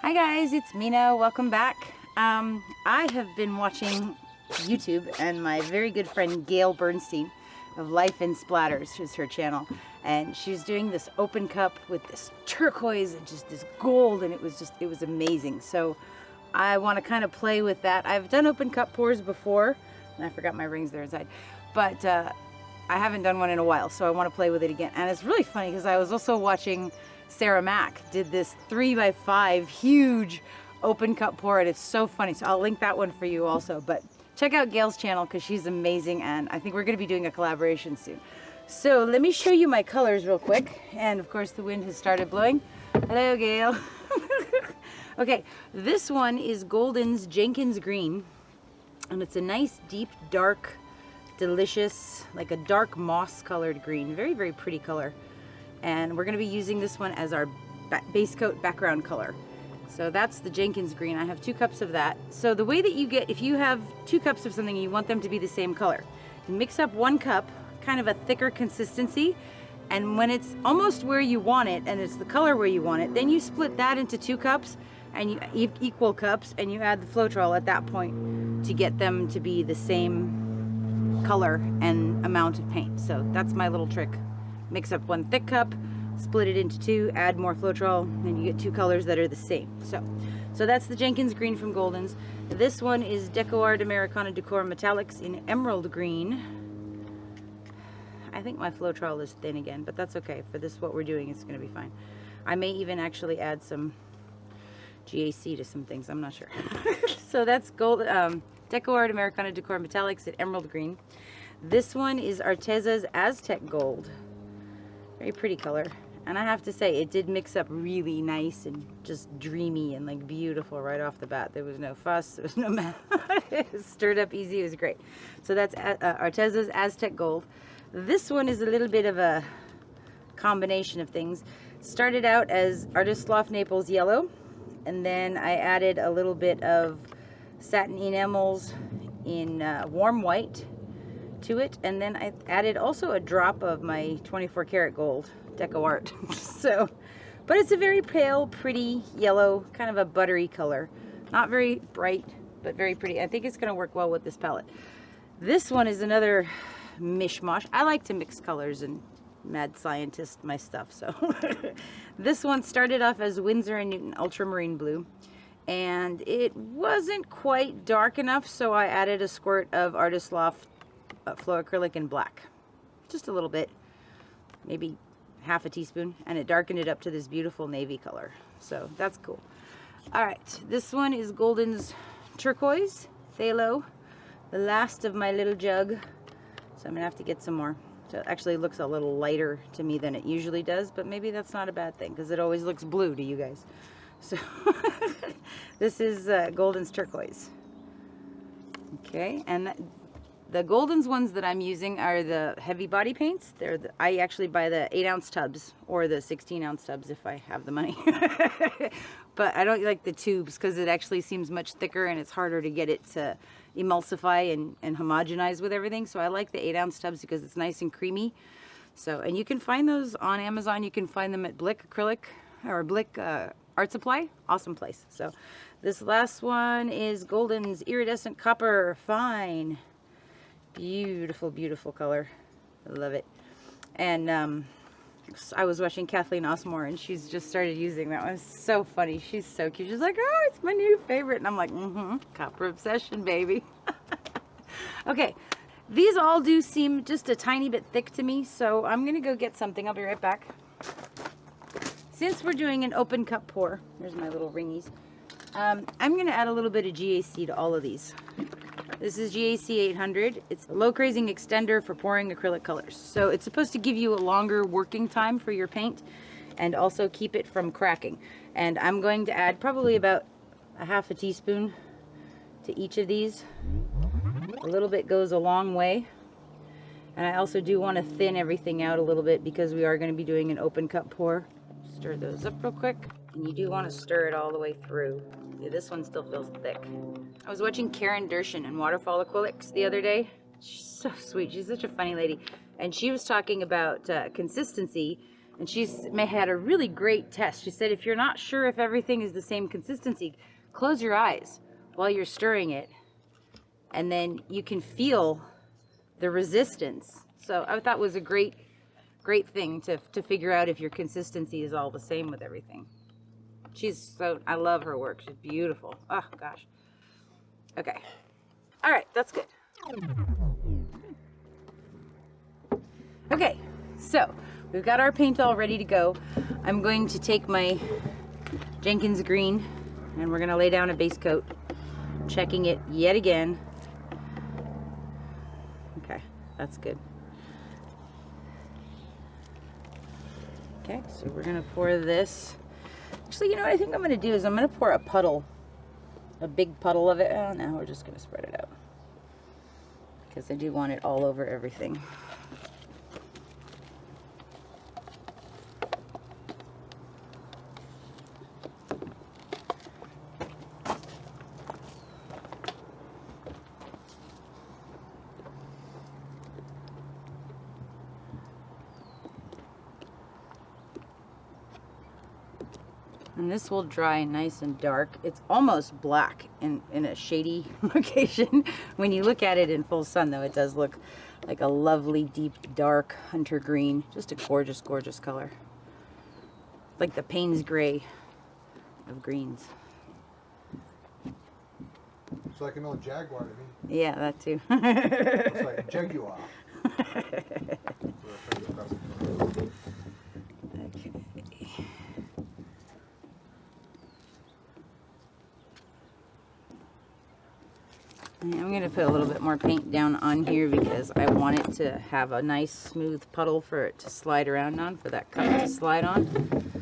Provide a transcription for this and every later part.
Hi guys, it's Mina. Welcome back. I have been watching YouTube, and my very good friend Gail Burstyn of Life in Splatters is her channel, and she's doing this open cup with this turquoise and just this gold, and it was amazing. So I want to kind of play with that. I've done open cup pours before, and I forgot my rings there inside, but I haven't done one in a while, so I want to play with it again. And it's really funny because I was also watching Sarah Mack did this 3x5 huge open cup pour, and it's so funny. So I'll link that one for you also. But check out Gail's channel because she's amazing, and I think we're going to be doing a collaboration soon. So let me show you my colors real quick. And of course the wind has started blowing. Hello, Gail. Okay, this one is Golden's Jenkins Green, and it's a nice deep dark delicious, like a dark moss colored green. Very, very pretty color. And we're going to be using this one as our base coat background color. So that's the Jenkins Green. I have 2 cups of that. So the way that you get, if you have 2 cups of something and you want them to be the same color, you mix up 1 cup, kind of a thicker consistency, and when it's almost where you want it and it's the color where you want it, then you split that into 2 cups and you equal cups, and you add the Floetrol at that point to get them to be the same color and amount of paint. So that's my little trick. Mix up 1 thick cup, split it into 2, add more Floetrol, and you get 2 colors that are the same. So that's the Jenkins Green from Golden's. This one is DecoArt Americana Decor Metallics in Emerald Green. I think my Floetrol is thin again, but that's okay. For this, what we're doing, it's going to be fine. I may even actually add some GAC to some things, I'm not sure. So that's DecoArt Americana Decor Metallics in Emerald Green. This one is Arteza's Aztec Gold. Very pretty color, and I have to say it did mix up really nice and just dreamy and like beautiful right off the bat. There was no fuss, there was no mess. It was stirred up easy. It was great. So that's Arteza's Aztec Gold. This one is a little bit of a combination of things. Started out as Artist Loft Naples Yellow, and then I added a little bit of Satin Enamels in warm white to it, and then I added also a drop of my 24 karat gold DecoArt. So, but it's a very pale, pretty yellow, kind of a buttery color. Not very bright, but very pretty. I think it's going to work well with this palette. This one is another mishmash. I like to mix colors and mad scientist my stuff. So this one started off as Winsor Newton Ultramarine Blue, and it wasn't quite dark enough, so I added a squirt of Artist Loft Flow Acrylic in black, just a little bit, maybe half a teaspoon, and it darkened it up to this beautiful navy color. So that's cool. All right, this one is Golden's Turquoise Phthalo, the last of my little jug. So I'm gonna have to get some more. So it actually looks a little lighter to me than it usually does, but maybe that's not a bad thing because it always looks blue to you guys. So this is Golden's Turquoise. Okay, and the Golden's ones that I'm using are the heavy body paints. I actually buy the 8-ounce tubs or the 16-ounce tubs if I have the money. But I don't like the tubes because it actually seems much thicker and it's harder to get it to emulsify and homogenize with everything. So I like the 8-ounce tubs because it's nice and creamy. So, and you can find those on Amazon. You can find them at Blick Acrylic or Blick Art Supply. Awesome place. So this last one is Golden's Iridescent Copper Fine. Beautiful, beautiful color. I love it. And I was watching Kathleen Osmore, and she's just started using that one. It's so funny. She's so cute. She's like, oh, it's my new favorite. And I'm like, copper obsession, baby. Okay, these all do seem just a tiny bit thick to me, so I'm going to go get something. I'll be right back. Since we're doing an open cup pour, here's my little ringies. I'm going to add a little bit of GAC to all of these. This is GAC 800. It's a low crazing extender for pouring acrylic colors. So it's supposed to give you a longer working time for your paint and also keep it from cracking. And I'm going to add probably about a half a teaspoon to each of these. A little bit goes a long way. And I also do want to thin everything out a little bit because we are going to be doing an open cup pour. Stir those up real quick. And you do want to stir it all the way through. Yeah, this one still feels thick. I was watching Karen Dershon and Waterfall Acrylics the other day. She's so sweet. She's such a funny lady. And she was talking about consistency And had a really great test. She said if you're not sure if everything is the same consistency, close your eyes while you're stirring it, and then you can feel the resistance. So I thought it was a great thing to figure out if your consistency is all the same with everything. I love her work. She's beautiful. Oh gosh. Okay. All right, that's good. Okay, so we've got our paint all ready to go. I'm going to take my Jenkins Green and we're gonna lay down a base coat, checking it yet again. Okay, that's good. Okay, so we're gonna pour this. Actually, you know what I think I'm gonna do is I'm gonna pour a big puddle of it. Oh, now we're just gonna spread it out because I do want it all over everything. And this will dry nice and dark. It's almost black in a shady location. When you look at it in full sun though, it does look like a lovely deep dark hunter green. Just a gorgeous, gorgeous color. Like the Payne's gray of greens. It's like an old Jaguar to me. Yeah, that too. It's like a Jaguar. I'm going to put a little bit more paint down on here because I want it to have a nice smooth puddle for it to slide around on, for that cup to slide on.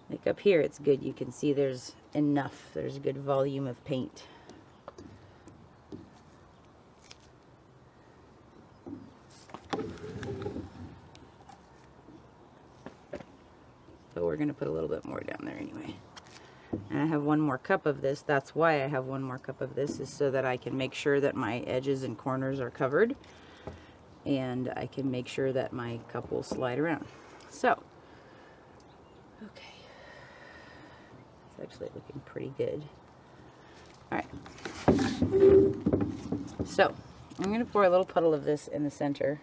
Like up here it's good, you can see there's enough, there's a good volume of paint. But we're going to put a little bit more down there anyway. And I have one more cup of this. That's why I have one more cup of this, is so that I can make sure that my edges and corners are covered, and I can make sure that my cup will slide around. So, okay, it's actually looking pretty good. All right, so I'm going to pour a little puddle of this in the center.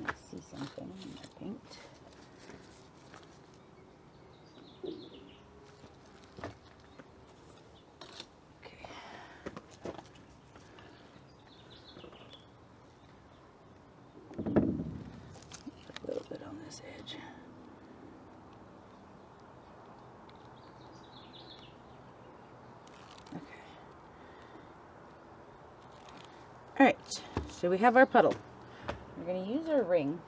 I see something in my paint. Alright, so we have our puddle. We're going to use our ring.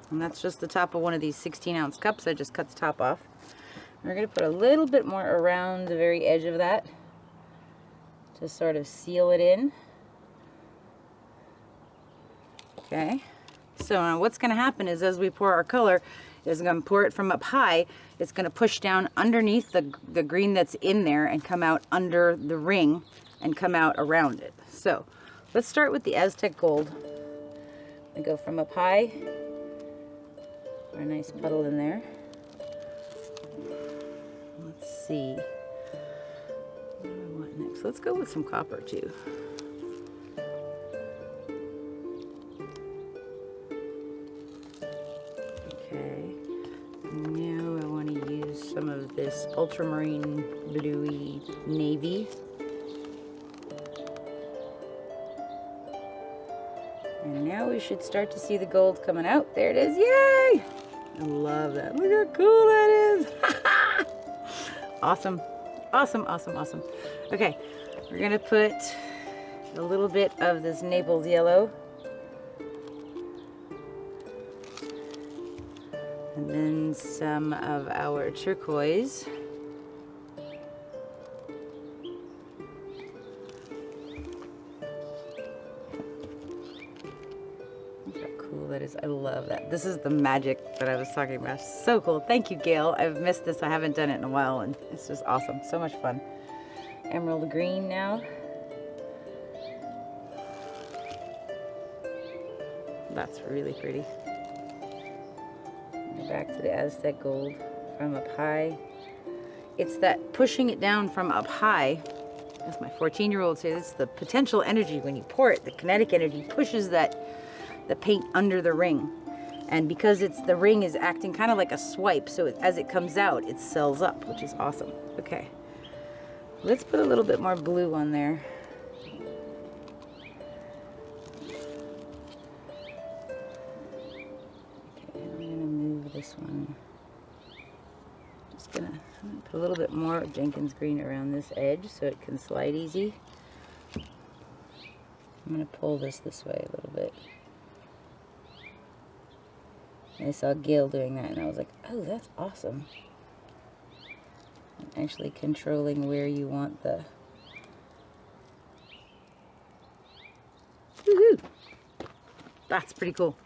And that's just the top of one of these 16-ounce cups. I just cut the top off. We're going to put a little bit more around the very edge of that to sort of seal it in. Okay, so now what's going to happen is as we pour our color, is going to pour it from up high. It's going to push down underneath the green that's in there and come out under the ring and come out around it. So let's start with the Aztec Gold. I go from up high, for a nice puddle in there. Let's see what do I want next. Let's go with some copper too. Okay, now I want to use some of this ultramarine bluey navy. And now we should start to see the gold coming out. There it is. Yay! I love that. Look how cool that is. Awesome. Awesome, awesome, awesome. Okay, we're going to put a little bit of this Naples Yellow. And then some of our turquoise. I love that. This is the magic that I was talking about. So cool. Thank you, Gail. I've missed this. I haven't done it in a while, and it's just awesome. So much fun. Emerald green now. That's really pretty. Back to the Aztec Gold from up high. It's that pushing it down from up high, as my 14-year-old says, it's the potential energy when you pour it. The kinetic energy pushes the paint under the ring. And because the ring is acting kind of like a swipe, so as it comes out, it sells up, which is awesome. Okay, let's put a little bit more blue on there. Okay, I'm gonna move this one. I'm gonna put a little bit more Jenkins Green around this edge so it can slide easy. I'm gonna pull this way a little bit. I saw Gail doing that and I was like, oh, that's awesome. I'm actually controlling where you want the... Woohoo! That's pretty cool.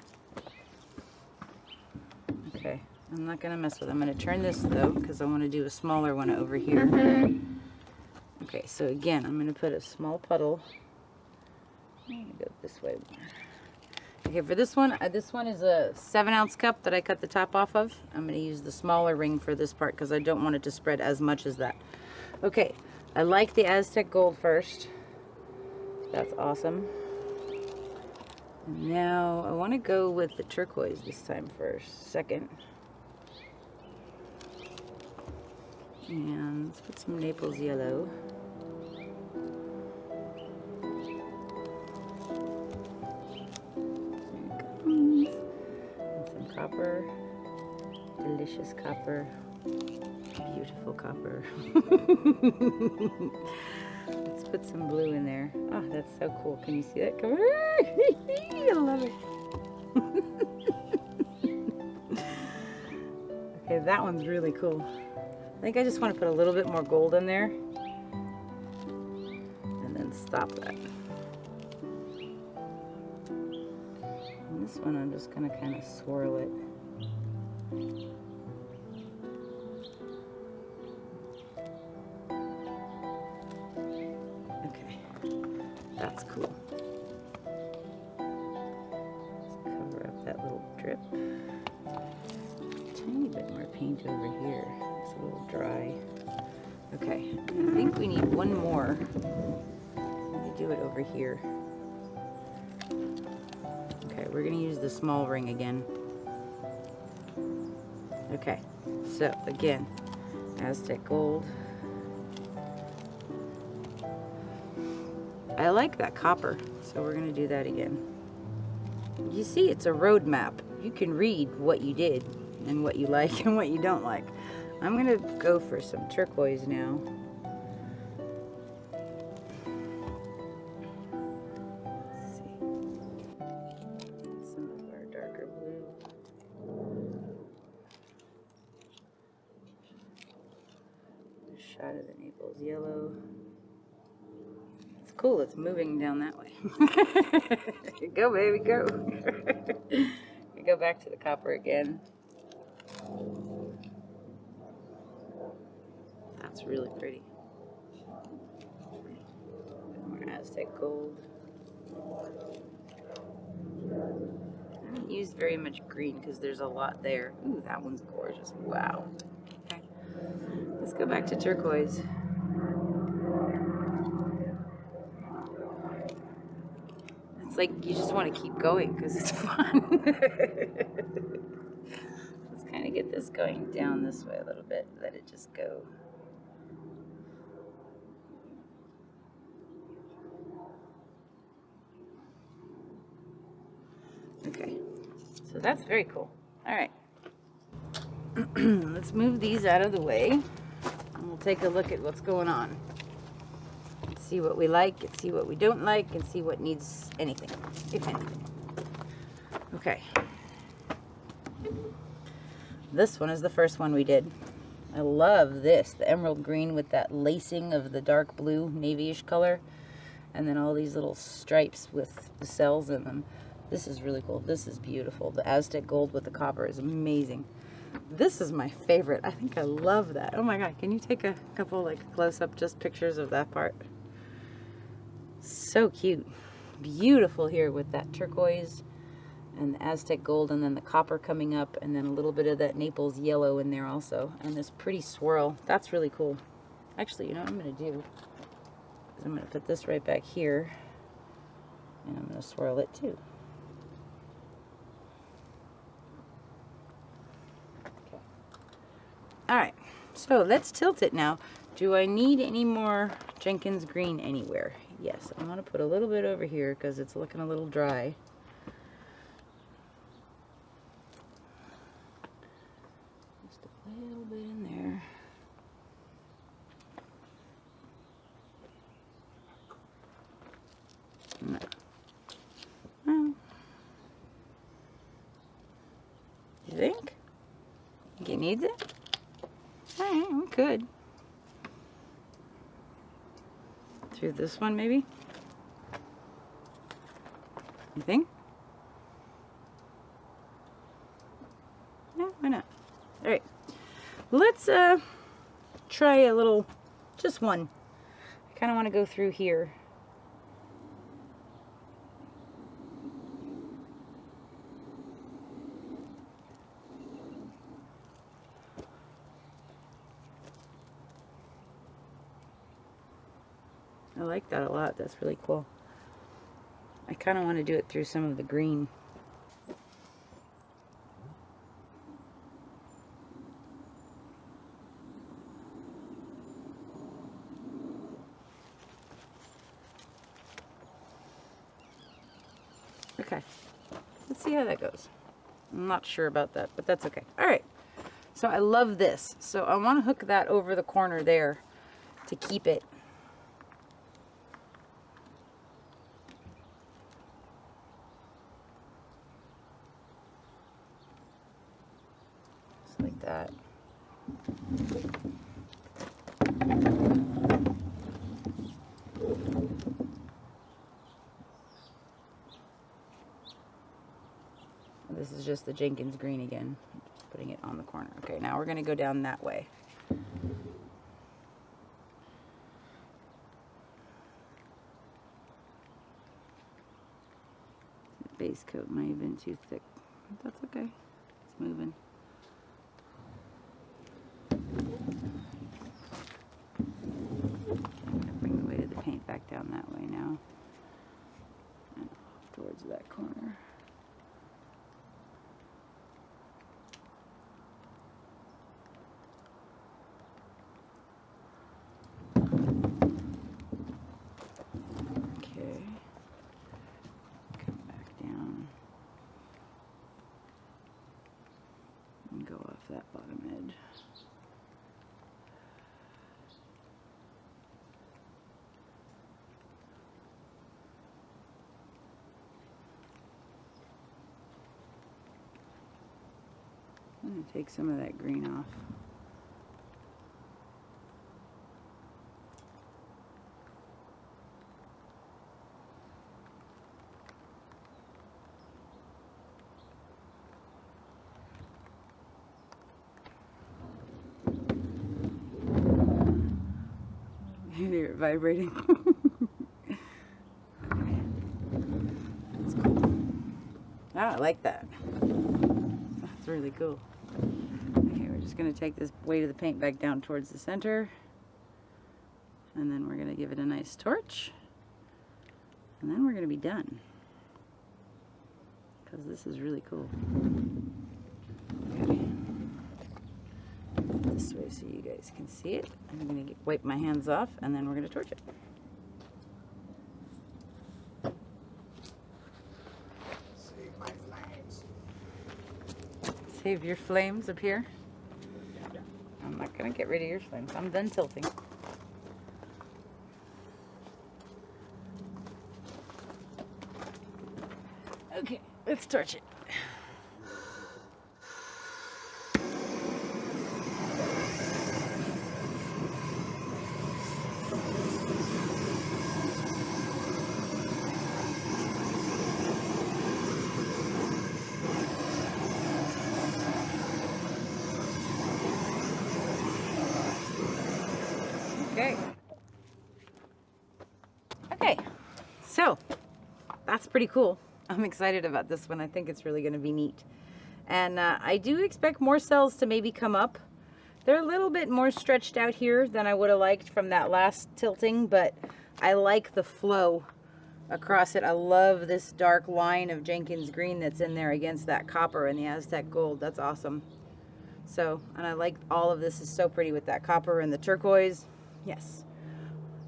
Okay, I'm not gonna mess with it. I'm gonna turn this though, because I want to do a smaller one over here. Okay, so again, I'm gonna put a small puddle. I'm gonna go this way. Okay, for this one is a 7-ounce cup that I cut the top off of. I'm going to use the smaller ring for this part because I don't want it to spread as much as that. Okay, I like the Aztec Gold first. That's awesome. And now I want to go with the turquoise this time second. And let's put some Naples Yellow. Copper, delicious copper, beautiful copper. Let's put some blue in there. Oh, that's so cool. Can you see that? Come I love it. Okay, that one's really cool. I think I just want to put a little bit more gold in there and then stop that. This one I'm just going to kind of swirl it. Okay, that's cool. Let's cover up that little drip. Tiny bit more paint over here. It's a little dry. Okay, I think we need one more. Let me do it over here. We're going to use the small ring again. Okay, so again, Aztec Gold. I like that copper, so we're going to do that again. You see, it's a road map. You can read what you did and what you like and what you don't like. I'm going to go for some turquoise now. Shot of the Naples Yellow. It's cool, it's moving down that way. Go, baby, go. We go back to the copper again. That's really pretty. More Aztec Gold. I haven't used very much green because there's a lot there. Ooh, that one's gorgeous. Wow. Okay. Let's go back to turquoise. It's like you just want to keep going because it's fun. Let's kind of get this going down this way a little bit. Let it just go. Okay, so that's very cool. All right. Let's move these out of the way and we'll take a look at what's going on. See what we like and see what we don't like and see what needs anything, if anything. Okay. This one is the first one we did. I love this, the emerald green with that lacing of the dark blue navy-ish color and then all these little stripes with the cells in them. This is really cool. This is beautiful. The Aztec Gold with the copper is amazing. This is my favorite. I think I love that. Oh my god, can you take a couple like close-up just pictures of that part? So cute. Beautiful here with that turquoise and the Aztec Gold, and then the copper coming up, and then a little bit of that Naples Yellow in there also, and this pretty swirl. That's really cool. Actually, you know what I'm going to do is I'm going to put this right back here, and I'm going to swirl it too. Okay. All right, so let's tilt it now. Do I need any more Jenkins Green anywhere? Yes, I want to put a little bit over here because it's looking a little dry. Just a little bit in there. No. Oh. You think? Think it needs it? Alright, we could. Through this one, maybe? You think? Yeah, why not? Alright. Let's try a little, just one. I kind of want to go through here. I like that a lot. That's really cool. I kind of want to do it through some of the green. Okay. Let's see how that goes. I'm not sure about that, but that's okay. All right. So I love this. So I want to hook that over the corner there to keep it. Like that. This is just the Jenkins Green again. Just putting it on the corner. Okay, now we're going to go down that way. The base coat might have been too thick, but that's okay. It's moving. Bring the weight of the paint back down that way now, and off towards that corner. Okay, come back down and go off that bottom edge. I'm going to take some of that green off. You hear it vibrating. Okay. That's cool. Ah, I like that. That's really cool. Okay, we're just going to take this weight of the paint back down towards the center, and then we're going to give it a nice torch, and then we're going to be done, because this is really cool. Okay. This way so you guys can see it. I'm going to wipe my hands off, and then we're going to torch it. Save my flames. Save your flames up here. I'm not going to get rid of your flames. I'm done tilting. Okay, let's torch it. Okay, so that's pretty cool. I'm excited about this one. I think it's really going to be neat. And I do expect more cells to maybe come up. They're a little bit more stretched out here than I would have liked from that last tilting, but I like the flow across it. I love this dark line of Jenkins Green that's in there against that copper and the Aztec Gold. That's awesome. So, and I like all of this is so pretty with that copper and the turquoise. Yes,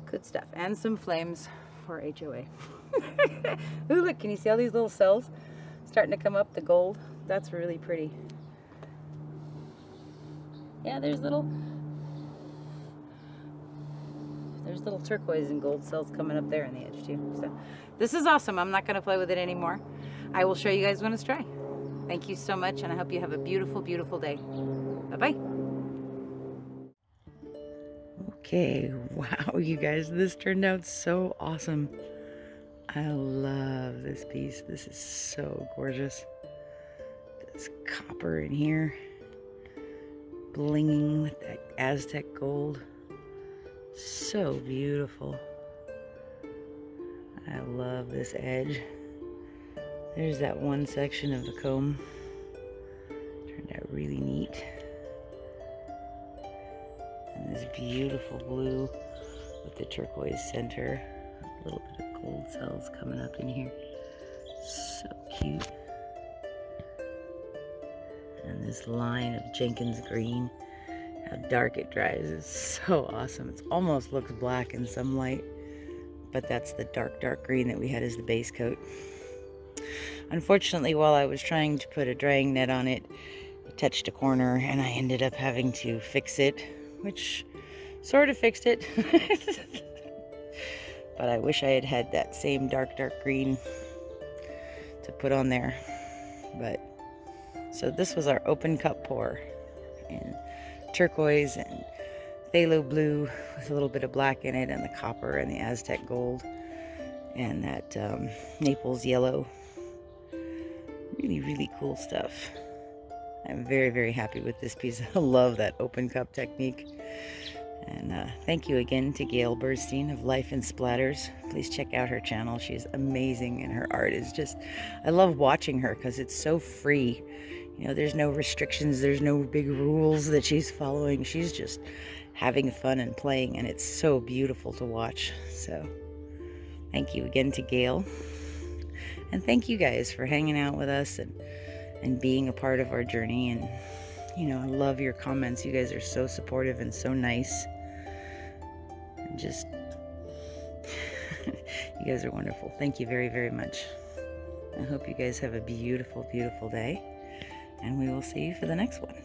good stuff. And some flames for HOA. Ooh, look, can you see all these little cells starting to come up, the gold? That's really pretty. Yeah, there's little turquoise and gold cells coming up there on the edge too. So this is awesome. I'm not going to play with it anymore. I will show you guys when it's dry. Thank you so much, and I hope you have a beautiful, beautiful day. Bye-bye. Okay, wow, you guys, this turned out so awesome. I love this piece. This is so gorgeous. This copper in here, blinging with that Aztec gold. So beautiful. I love this edge. There's that one section of the comb. Turned out really neat. And this beautiful blue with the turquoise center. A little bit of gold cells coming up in here. So cute. And this line of Jenkins Green. How dark it dries is so awesome. It almost looks black in some light, but that's the dark, dark green that we had as the base coat. Unfortunately, while I was trying to put a drying net on it, it touched a corner and I ended up having to fix it, which sort of fixed it. But I wish I had had that same dark, dark green to put on there. But so this was our open cup pour in turquoise and phthalo blue with a little bit of black in it, and the copper and the Aztec gold and that Naples yellow. Really, really cool stuff. I'm very, very happy with this piece. I love that open cup technique. And thank you again to Gail Burstyn of Life in Splatters. Please check out her channel. She's amazing, and her art is just, I love watching her because it's so free. You know, there's no restrictions, there's no big rules that she's following. She's just having fun and playing, and it's so beautiful to watch. So thank you again to Gail. And thank you guys for hanging out with us and being a part of our journey. And, you know, I love your comments. You guys are so supportive and so nice. And just, you guys are wonderful. Thank you very, very much. I hope you guys have a beautiful, beautiful day. And we will see you for the next one.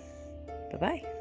Bye-bye.